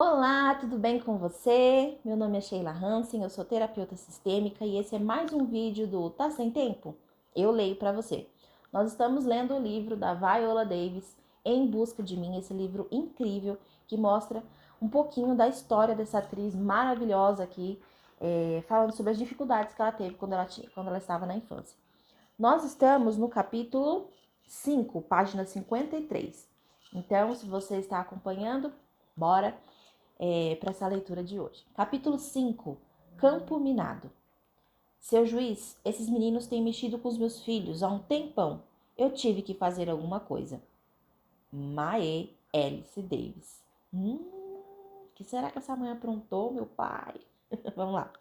Olá, tudo bem com você? Meu nome é Sheila Hansen, eu sou terapeuta sistêmica e esse é mais um vídeo do Tá Sem Tempo? Eu leio para você. Nós estamos lendo o livro da Viola Davis, Em Busca de Mim, esse livro incrível que mostra um pouquinho da história dessa atriz maravilhosa aqui, falando sobre as dificuldades que ela teve quando ela estava na infância. Nós estamos no capítulo 5, página 53. Então, se você está acompanhando, bora para essa leitura de hoje. Capítulo 5, Campo Minado. Seu juiz, esses meninos têm mexido com os meus filhos há um tempão. Eu tive que fazer alguma coisa. Mae Alice Davis. Que será que essa mãe aprontou, meu pai? Vamos lá.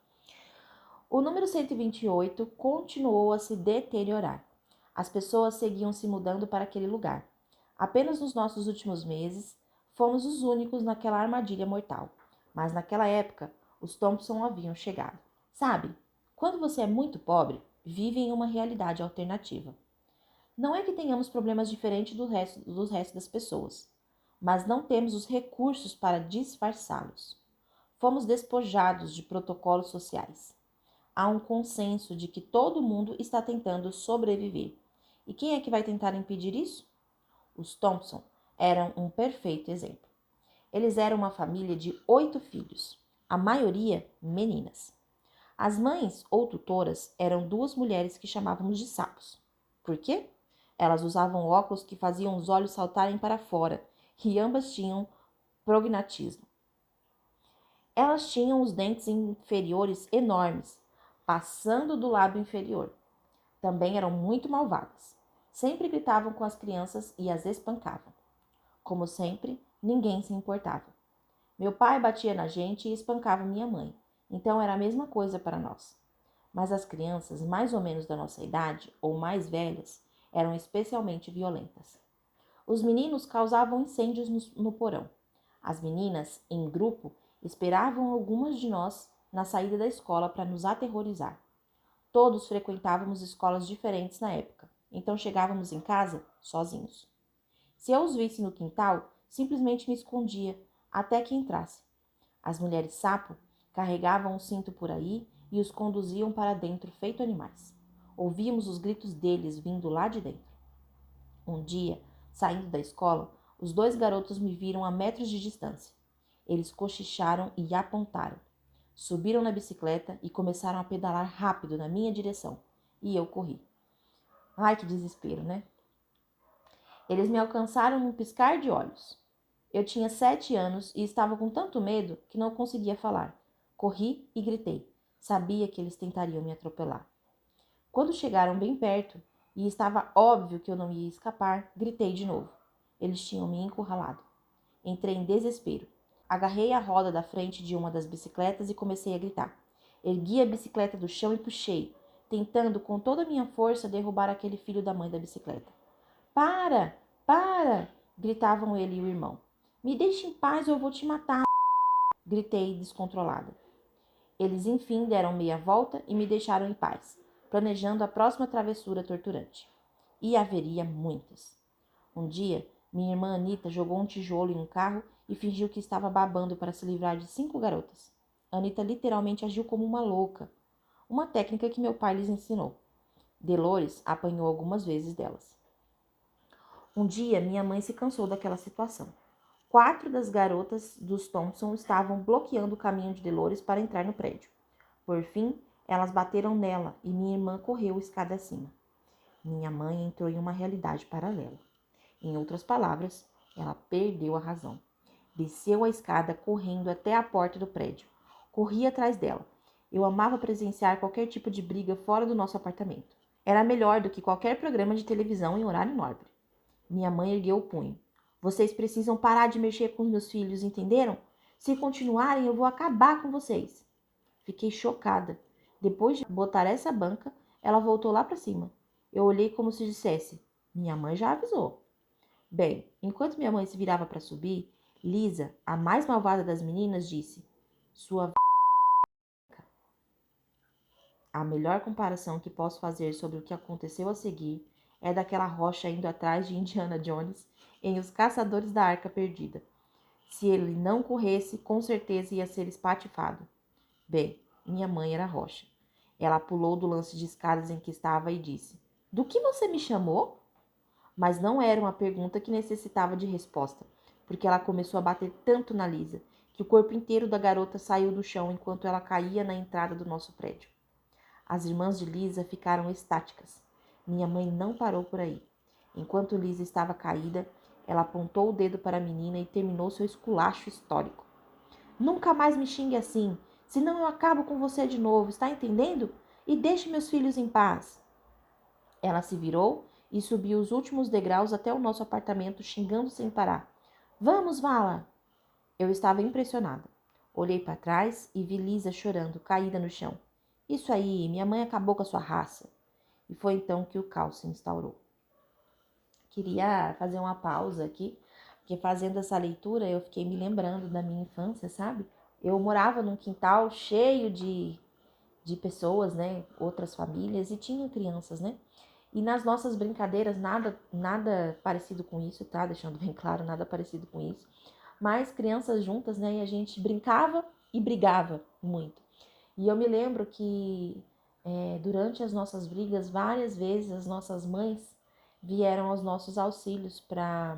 O número 128 continuou a se deteriorar. As pessoas seguiam se mudando para aquele lugar. Apenas nos nossos últimos meses, fomos os únicos naquela armadilha mortal. Mas naquela época, os Thompson haviam chegado. Sabe, quando você é muito pobre, vive em uma realidade alternativa. Não é que tenhamos problemas diferentes dos restos das pessoas, mas não temos os recursos para disfarçá-los. Fomos despojados de protocolos sociais. Há um consenso de que todo mundo está tentando sobreviver. E quem é que vai tentar impedir isso? Os Thompson eram um perfeito exemplo. Eles eram uma família de 8 filhos, a maioria meninas. As mães ou tutoras eram duas mulheres que chamávamos de sapos. Por quê? Elas usavam óculos que faziam os olhos saltarem para fora e ambas tinham prognatismo. Elas tinham os dentes inferiores enormes, passando do lábio inferior. Também eram muito malvadas. Sempre gritavam com as crianças e as espancavam. Como sempre, ninguém se importava. Meu pai batia na gente e espancava minha mãe, então era a mesma coisa para nós. Mas as crianças, mais ou menos da nossa idade, ou mais velhas, eram especialmente violentas. Os meninos causavam incêndios no porão. As meninas, em grupo, esperavam algumas de nós na saída da escola para nos aterrorizar. Todos frequentávamos escolas diferentes na época, então chegávamos em casa sozinhos. Se eu os visse no quintal, simplesmente me escondia até que entrasse. As mulheres sapo carregavam o cinto por aí e os conduziam para dentro feito animais. Ouvíamos os gritos deles vindo lá de dentro. Um dia, saindo da escola, os dois garotos me viram a metros de distância. Eles cochicharam e apontaram. Subiram na bicicleta e começaram a pedalar rápido na minha direção. E eu corri. Ai, que desespero, né? Eles me alcançaram num piscar de olhos. Eu tinha 7 anos e estava com tanto medo que não conseguia falar. Corri e gritei. Sabia que eles tentariam me atropelar. Quando chegaram bem perto e estava óbvio que eu não ia escapar, gritei de novo. Eles tinham me encurralado. Entrei em desespero. Agarrei a roda da frente de uma das bicicletas e comecei a gritar. Ergui a bicicleta do chão e puxei, tentando com toda a minha força derrubar aquele filho da mãe da bicicleta. Para! Para! Gritavam ele e o irmão. Me deixe em paz ou eu vou te matar! Gritei descontrolada. Eles enfim deram meia volta e me deixaram em paz, planejando a próxima travessura torturante. E haveria muitas. Um dia, minha irmã Anita jogou um tijolo em um carro e fingiu que estava babando para se livrar de 5 garotas. Anita literalmente agiu como uma louca, uma técnica que meu pai lhes ensinou. Dolores apanhou algumas vezes delas. Um dia, minha mãe se cansou daquela situação. 4 das garotas dos Thompson estavam bloqueando o caminho de Dolores para entrar no prédio. Por fim, elas bateram nela e minha irmã correu escada acima. Minha mãe entrou em uma realidade paralela. Em outras palavras, ela perdeu a razão. Desceu a escada correndo até a porta do prédio. Corri atrás dela. Eu amava presenciar qualquer tipo de briga fora do nosso apartamento. Era melhor do que qualquer programa de televisão em horário nobre. Minha mãe ergueu o punho. Vocês precisam parar de mexer com os meus filhos, entenderam? Se continuarem, eu vou acabar com vocês. Fiquei chocada. Depois de botar essa banca, ela voltou lá para cima. Eu olhei como se dissesse: minha mãe já avisou. Bem, enquanto minha mãe se virava para subir, Lisa, a mais malvada das meninas, disse: Sua. A melhor comparação que posso fazer sobre o que aconteceu a seguir é daquela rocha indo atrás de Indiana Jones em Os Caçadores da Arca Perdida. Se ele não corresse, com certeza ia ser espatifado. Bem, minha mãe era rocha. Ela pulou do lance de escadas em que estava e disse: "Do que você me chamou?" Mas não era uma pergunta que necessitava de resposta, porque ela começou a bater tanto na Lisa que o corpo inteiro da garota saiu do chão enquanto ela caía na entrada do nosso prédio. As irmãs de Lisa ficaram estáticas. Minha mãe não parou por aí. Enquanto Lisa estava caída, ela apontou o dedo para a menina e terminou seu esculacho histórico. "Nunca mais me xingue assim, senão eu acabo com você de novo, está entendendo? E deixe meus filhos em paz." Ela se virou e subiu os últimos degraus até o nosso apartamento, xingando sem parar. "Vamos, Vala!" Eu estava impressionada. Olhei para trás e vi Lisa chorando, caída no chão. "Isso aí, minha mãe acabou com a sua raça." E foi então que o caos se instaurou. Queria fazer uma pausa aqui, porque fazendo essa leitura eu fiquei me lembrando da minha infância, sabe? Eu morava num quintal cheio de pessoas, né? Outras famílias e tinha crianças, né? E nas nossas brincadeiras, nada parecido com isso, tá? Deixando bem claro, nada parecido com isso. Mas crianças juntas, né? E a gente brincava e brigava muito. E eu me lembro que durante as nossas brigas, várias vezes as nossas mães vieram aos nossos auxílios para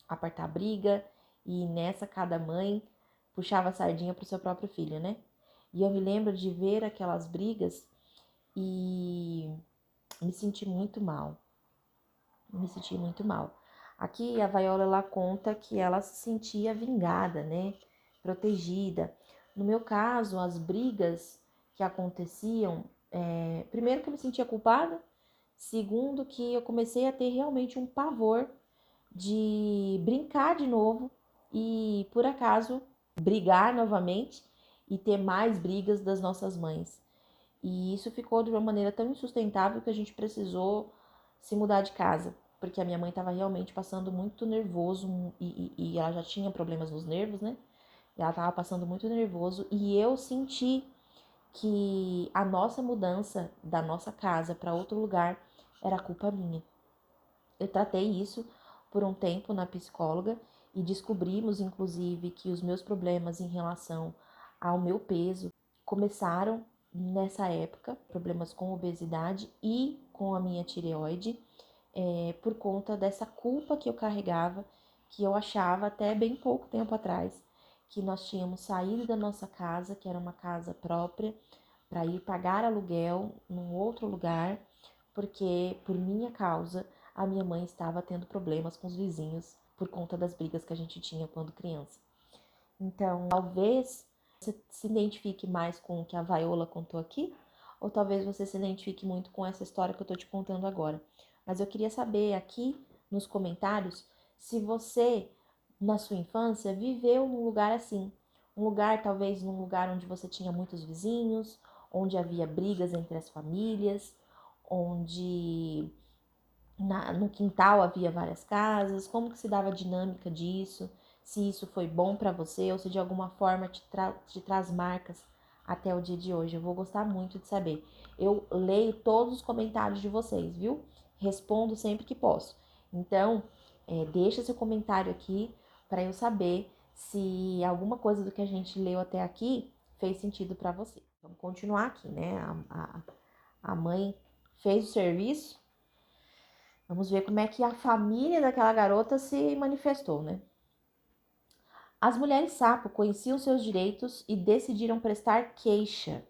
apartar a briga. E nessa, cada mãe puxava a sardinha para o seu próprio filho, né? E eu me lembro de ver aquelas brigas e me senti muito mal. Me senti muito mal. Aqui a Viola ela conta que ela se sentia vingada, né? Protegida. No meu caso, as brigas que aconteciam, primeiro que eu me sentia culpada, segundo que eu comecei a ter realmente um pavor de brincar de novo e, por acaso, brigar novamente e ter mais brigas das nossas mães. E isso ficou de uma maneira tão insustentável que a gente precisou se mudar de casa, porque a minha mãe estava realmente passando muito nervoso e ela já tinha problemas nos nervos, né? E ela estava passando muito nervoso e eu senti que a nossa mudança da nossa casa para outro lugar era culpa minha. Eu tratei isso por um tempo na psicóloga e descobrimos, inclusive, que os meus problemas em relação ao meu peso começaram nessa época, problemas com obesidade e com a minha tireoide, por conta dessa culpa que eu carregava, que eu achava até bem pouco tempo atrás, que nós tínhamos saído da nossa casa, que era uma casa própria, para ir pagar aluguel num outro lugar, porque por minha causa a minha mãe estava tendo problemas com os vizinhos por conta das brigas que a gente tinha quando criança. Então, talvez você se identifique mais com o que a Viola contou aqui, ou talvez você se identifique muito com essa história que eu tô te contando agora. Mas eu queria saber aqui nos comentários se você, na sua infância, viveu num lugar assim. Um lugar, talvez, num lugar onde você tinha muitos vizinhos, onde havia brigas entre as famílias, onde no quintal havia várias casas, como que se dava a dinâmica disso, se isso foi bom para você ou se de alguma forma te traz marcas até o dia de hoje. Eu vou gostar muito de saber. Eu leio todos os comentários de vocês, viu? Respondo sempre que posso. Então, deixa seu comentário aqui para eu saber se alguma coisa do que a gente leu até aqui fez sentido para você. Vamos continuar aqui, né? A mãe fez o serviço. Vamos ver como é que a família daquela garota se manifestou, né? As mulheres sapo conheciam seus direitos e decidiram prestar queixa.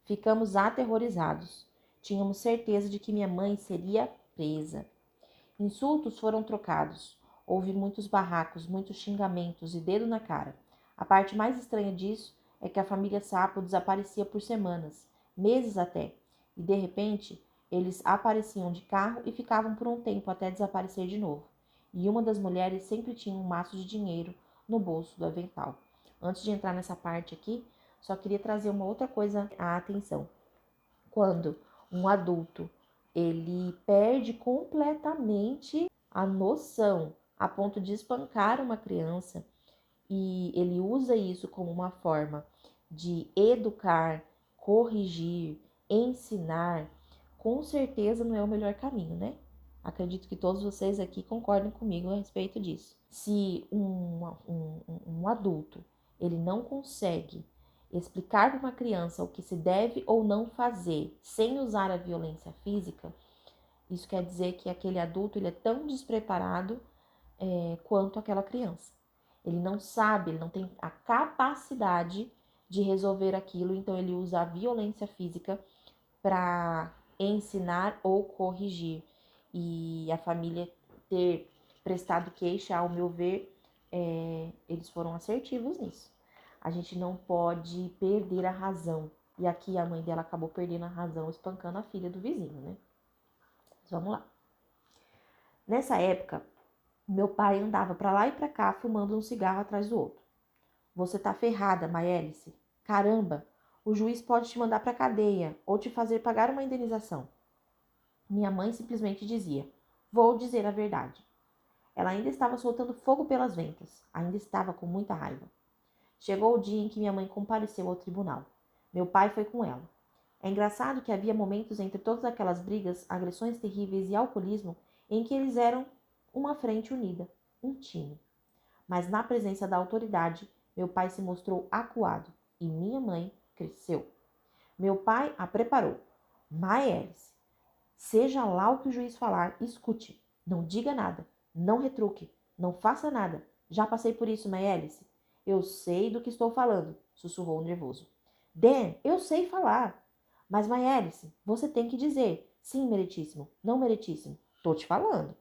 Ficamos aterrorizados. Tínhamos certeza de que minha mãe seria presa. Insultos foram trocados. Houve muitos barracos, muitos xingamentos e dedo na cara. A parte mais estranha disso é que a família sapo desaparecia por semanas, meses até, e de repente eles apareciam de carro e ficavam por um tempo até desaparecer de novo. E uma das mulheres sempre tinha um maço de dinheiro no bolso do avental. Antes de entrar nessa parte aqui, só queria trazer uma outra coisa à atenção. Quando um adulto ele perde completamente a noção a ponto de espancar uma criança e ele usa isso como uma forma de educar, corrigir, ensinar, com certeza não é o melhor caminho, né? Acredito que todos vocês aqui concordem comigo a respeito disso. Se um adulto ele não consegue explicar para uma criança o que se deve ou não fazer sem usar a violência física, isso quer dizer que aquele adulto ele é tão despreparado quanto aquela criança. Ele não sabe, ele não tem a capacidade de resolver aquilo, então ele usa a violência física para ensinar ou corrigir. E a família ter prestado queixa, ao meu ver, eles foram assertivos nisso. A gente não pode perder a razão. E aqui a mãe dela acabou perdendo a razão, espancando a filha do vizinho, né? Mas vamos lá. Nessa época, meu pai andava para lá e para cá fumando um cigarro atrás do outro. Você tá ferrada, Maélice. Caramba, o juiz pode te mandar para cadeia ou te fazer pagar uma indenização. Minha mãe simplesmente dizia, vou dizer a verdade. Ela ainda estava soltando fogo pelas ventas, ainda estava com muita raiva. Chegou o dia em que minha mãe compareceu ao tribunal. Meu pai foi com ela. É engraçado que havia momentos entre todas aquelas brigas, agressões terríveis e alcoolismo em que eles eram uma frente unida, um time. Mas na presença da autoridade, meu pai se mostrou acuado e minha mãe cresceu. Meu pai a preparou. Maélice, seja lá o que o juiz falar, escute. Não diga nada, não retruque, não faça nada. Já passei por isso, Maélice. Eu sei do que estou falando, sussurrou nervoso. Dan, eu sei falar. Mas, Maélice, você tem que dizer. Sim, meritíssimo, não meritíssimo. Tô te falando.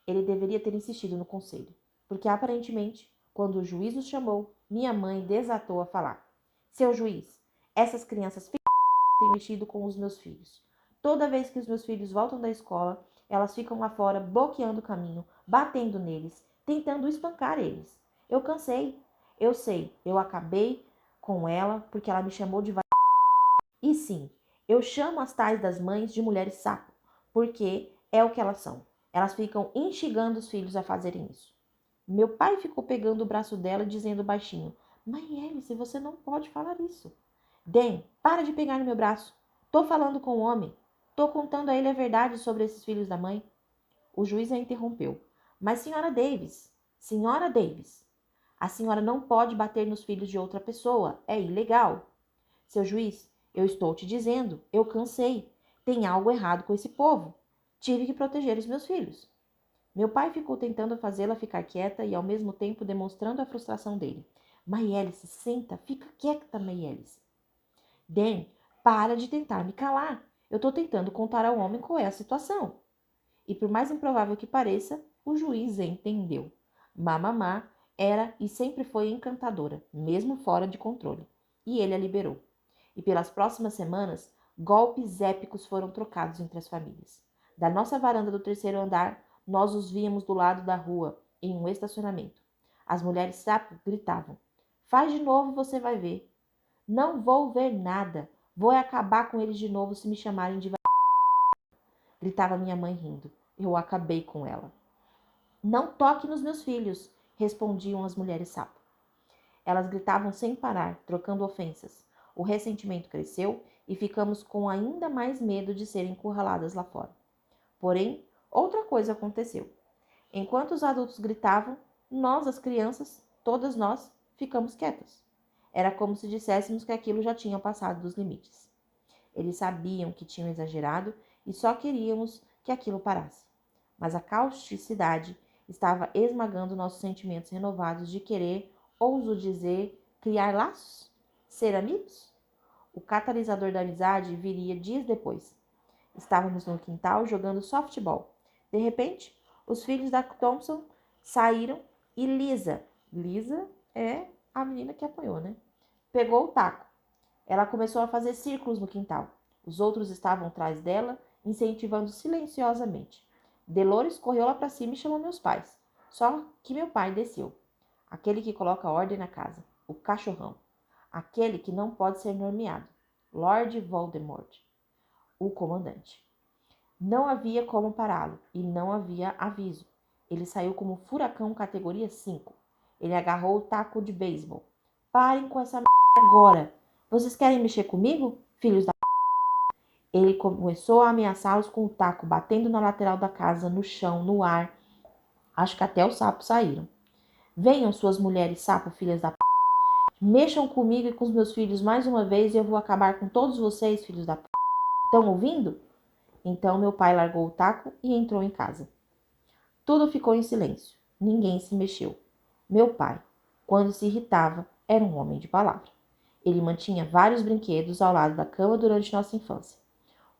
Ele deveria ter insistido no conselho, porque aparentemente, quando o juiz nos chamou, minha mãe desatou a falar. Seu juiz, essas crianças têm mexido com os meus filhos. Toda vez que os meus filhos voltam da escola, elas ficam lá fora bloqueando o caminho, batendo neles, tentando espancar eles. Eu cansei. Eu sei, eu acabei com ela porque ela me chamou de E sim, eu chamo as tais das mães de mulheres sapo, porque é o que elas são. Elas ficam instigando os filhos a fazerem isso. Meu pai ficou pegando o braço dela e dizendo baixinho, Mãe Alice, você não pode falar isso. Dan, para de pegar no meu braço. Tô falando com o homem. Tô contando a ele a verdade sobre esses filhos da mãe. O juiz a interrompeu. Mas senhora Davis, a senhora não pode bater nos filhos de outra pessoa. É ilegal. Seu juiz, eu estou te dizendo, eu cansei. Tem algo errado com esse povo. Tive que proteger os meus filhos. Meu pai ficou tentando fazê-la ficar quieta e ao mesmo tempo demonstrando a frustração dele. Maélice, senta, fica quieta, Maélice. Dan, para de tentar me calar. Eu estou tentando contar ao homem qual é a situação. E por mais improvável que pareça, o juiz entendeu. Mamamá era e sempre foi encantadora, mesmo fora de controle. E ele a liberou. E pelas próximas semanas, golpes épicos foram trocados entre as famílias. Da nossa varanda do terceiro andar, nós os víamos do lado da rua, em um estacionamento. As mulheres sapo gritavam. Faz de novo, você vai ver. Não vou ver nada. Vou acabar com eles de novo se me chamarem de gritava minha mãe rindo. Eu acabei com ela. Não toque nos meus filhos, respondiam as mulheres sapo. Elas gritavam sem parar, trocando ofensas. O ressentimento cresceu e ficamos com ainda mais medo de serem encurraladas lá fora. Porém, outra coisa aconteceu. Enquanto os adultos gritavam, nós, as crianças, todas nós, ficamos quietas. Era como se disséssemos que aquilo já tinha passado dos limites. Eles sabiam que tinham exagerado e só queríamos que aquilo parasse. Mas a causticidade estava esmagando nossos sentimentos renovados de querer, ouso dizer, criar laços? Ser amigos? O catalisador da amizade viria dias depois. Estávamos no quintal jogando softball. De repente, os filhos da Thompson saíram e Lisa é a menina que apanhou, né? Pegou o taco. Ela começou a fazer círculos no quintal. Os outros estavam atrás dela, incentivando silenciosamente. Dolores correu lá para cima e chamou meus pais. Só que meu pai desceu. Aquele que coloca ordem na casa. O cachorrão. Aquele que não pode ser nomeado. Lord Voldemort. O comandante. Não havia como pará-lo e não havia aviso. Ele saiu como furacão categoria 5. Ele agarrou o taco de beisebol. Parem com essa merda agora. Vocês querem mexer comigo, filhos da Ele começou a ameaçá-los com o taco, batendo na lateral da casa, no chão, no ar. Acho que até os sapos saíram. Venham, suas mulheres sapo, filhas da p... Mexam comigo e com os meus filhos mais uma vez e eu vou acabar com todos vocês, filhos da p... Estão ouvindo? Então meu pai largou o taco e entrou em casa. Tudo ficou em silêncio. Ninguém se mexeu. Meu pai, quando se irritava, era um homem de palavra. Ele mantinha vários brinquedos ao lado da cama durante nossa infância.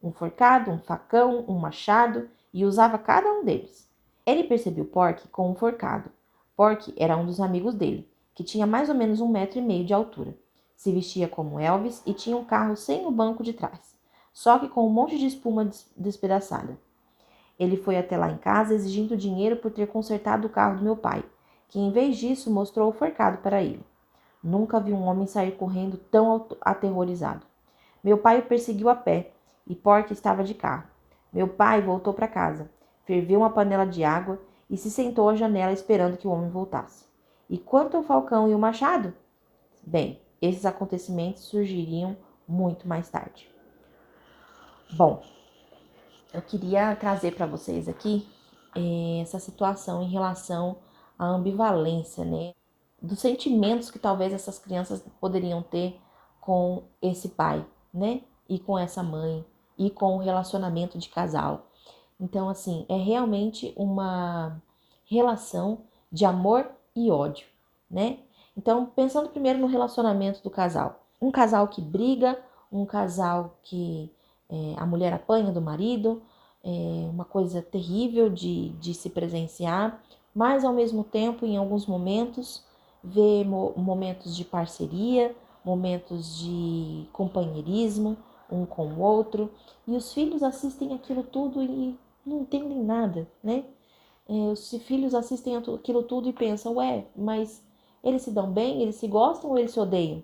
Um forcado, um facão, um machado, e usava cada um deles. Ele percebeu Porky com um forcado. Porky era um dos amigos dele, que tinha mais ou menos 1,5 m de altura. Se vestia como Elvis e tinha um carro sem o banco de trás, só que com um monte de espuma despedaçada. Ele foi até lá em casa exigindo dinheiro por ter consertado o carro do meu pai, que em vez disso mostrou o forcado para ele. Nunca vi um homem sair correndo tão aterrorizado. Meu pai o perseguiu a pé e Porky estava de carro. Meu pai voltou para casa, ferveu uma panela de água e se sentou à janela esperando que o homem voltasse. E quanto ao falcão e o machado? Bem, esses acontecimentos surgiriam muito mais tarde. Bom, eu queria trazer para vocês aqui essa situação em relação à ambivalência, né? Dos sentimentos que talvez essas crianças poderiam ter com esse pai, né? E com essa mãe, e com o relacionamento de casal. Então, assim, é realmente uma relação de amor e ódio, né? Então, pensando primeiro no relacionamento do casal. Um casal que briga, um casal que a mulher apanha do marido, uma coisa terrível de se presenciar, mas ao mesmo tempo, em alguns momentos, ver momentos de parceria, momentos de companheirismo, um com o outro, e os filhos assistem aquilo tudo e não entendem nada, né? Os filhos assistem aquilo tudo e pensam, ué, mas eles se dão bem, eles se gostam ou eles se odeiam?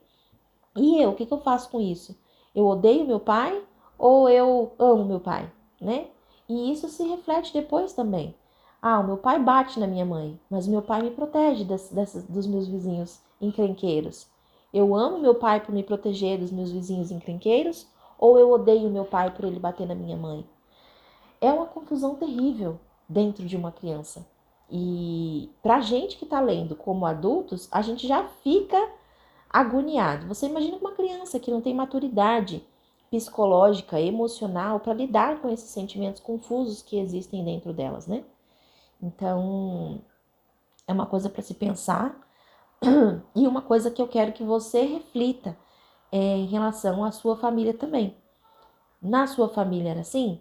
E eu, o que eu faço com isso? Eu odeio meu pai ou eu amo meu pai, né? E isso se reflete depois também. Ah, o meu pai bate na minha mãe, mas meu pai me protege dos meus vizinhos encrenqueiros. Eu amo meu pai por me proteger dos meus vizinhos encrenqueiros ou eu odeio meu pai por ele bater na minha mãe? É uma confusão terrível dentro de uma criança. E pra gente que tá lendo como adultos, a gente já fica agoniado. Você imagina uma criança que não tem maturidade psicológica, emocional para lidar com esses sentimentos confusos que existem dentro delas, né? Então, é uma coisa para se pensar e uma coisa que eu quero que você reflita em relação à sua família também. Na sua família era assim?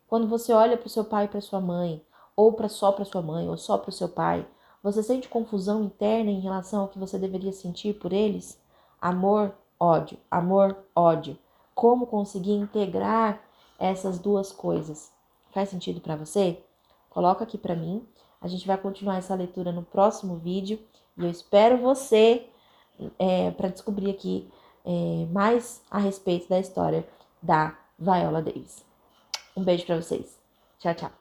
Quando você olha para o seu pai e para sua mãe, ou só para sua mãe, ou só para o seu pai, você sente confusão interna em relação ao que você deveria sentir por eles? Amor, ódio, amor, ódio. Como conseguir integrar essas duas coisas? Faz sentido para você? Coloca aqui para mim. A gente vai continuar essa leitura no próximo vídeo e eu espero você para descobrir aqui mais a respeito da história da Viola Davis. Um beijo para vocês. Tchau, tchau.